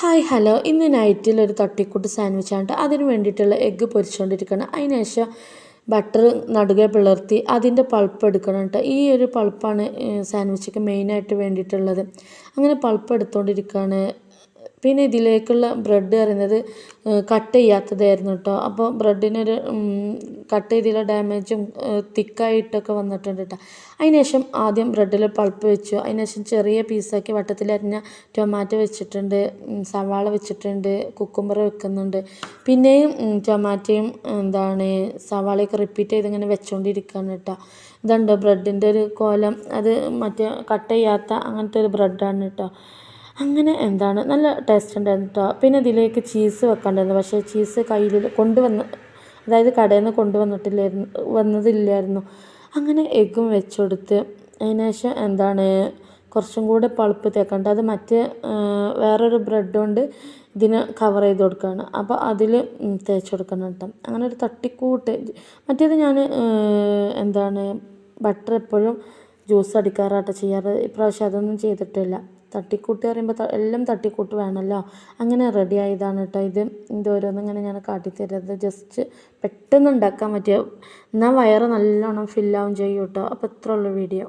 Hi hello ഇന്ന് നൈറ്റിൽ ഒരു തട്ടിക്കൂട്ട് സാൻഡ്വിച്ചാണ്. അതിന് വേണ്ടിയിട്ടുള്ള എഗ്ഗ് പൊരിച്ചുകൊണ്ടിരിക്കണം. അതിന് ശേഷം ബട്ടർ നടുകെ പിളർത്തി അതിൻ്റെ പൾപ്പ് എടുക്കണം കേട്ടോ. ഈ ഒരു പൾപ്പാണ് സാൻഡ്വിച്ചൊക്കെ മെയിനായിട്ട് വേണ്ടിയിട്ടുള്ളത്. അങ്ങനെ പൾപ്പ് എടുത്തുകൊണ്ടിരിക്കുകയാണ്. പിന്നെ ഇതിലേക്കുള്ള ബ്രെഡ് പറയുന്നത് കട്ട് ചെയ്യാത്തതായിരുന്നു കേട്ടോ. അപ്പോൾ ബ്രെഡിനൊരു കട്ട് ചെയ്തില്ല ഡാമേജും തിക്കായിട്ടൊക്കെ വന്നിട്ടുണ്ട് കേട്ടോ. അതിനുശേഷം ആദ്യം ബ്രെഡിൽ പൾപ്പ് വെച്ചു. അതിനുശേഷം ചെറിയ പീസാക്കി വട്ടത്തിലരിഞ്ഞ ടൊമാറ്റോ വെച്ചിട്ടുണ്ട്, സവാള വെച്ചിട്ടുണ്ട്, കുക്കുംബർ വെക്കുന്നുണ്ട്. പിന്നെയും ടൊമാറ്റോയും സവാളയൊക്കെ റിപ്പീറ്റ് ചെയ്ത് ഇങ്ങനെ വെച്ചുകൊണ്ടിരിക്കുകയാണ് കേട്ടോ. ഇതുണ്ട് ബ്രെഡിൻ്റെ ഒരു കോലം. അത് മറ്റേ കട്ട് ചെയ്യാത്ത അങ്ങനത്തെ ഒരു ബ്രെഡാണ് കേട്ടോ. അങ്ങനെ നല്ല ടേസ്റ്റ് ഉണ്ടായിരുന്നു കേട്ടോ. പിന്നെ ഇതിലേക്ക് ചീസ് വെക്കാണ്ടായിരുന്നു. പക്ഷേ ചീസ് കയ്യിൽ അതായത് കടയിൽ നിന്ന് വന്നതില്ലായിരുന്നു. അങ്ങനെ എഗ്ഗും വെച്ചുകൊടുത്ത് അതിനുശേഷം കുറച്ചും കൂടെ പൾപ്പ് തേക്കണ്ട. അത് മറ്റേ വേറൊരു ബ്രെഡ് കൊണ്ട് ഇതിനെ കവർ ചെയ്ത് കൊടുക്കുകയാണ്. അപ്പോൾ അതിൽ തേച്ച് കൊടുക്കണം കേട്ടോ. അങ്ങനെ ഒരു തട്ടിക്കൂട്ട്. മറ്റേത് ഞാൻ ബട്ടർ എപ്പോഴും ജ്യൂസ് അടിക്കാറാട്ടോ ചെയ്യാറ്. ഇപ്രാവശ്യം അതൊന്നും ചെയ്തിട്ടില്ല. തട്ടിക്കൂട്ട് പറയുമ്പോൾ എല്ലാം തട്ടിക്കൂട്ട് വേണമല്ലോ. അങ്ങനെ റെഡി ആയതാണ് കേട്ടോ. ഇത് ഓരോന്നിങ്ങനെ ഞാൻ കാട്ടിത്തരുന്നത് ജസ്റ്റ് പെട്ടെന്ന് ഉണ്ടാക്കാൻ പറ്റിയ, എന്നാൽ വയറ് നല്ലോണം ഫില്ലാവും ചെയ്യും കേട്ടോ. അപ്പോൾ ഇത്രയുള്ള വീഡിയോ.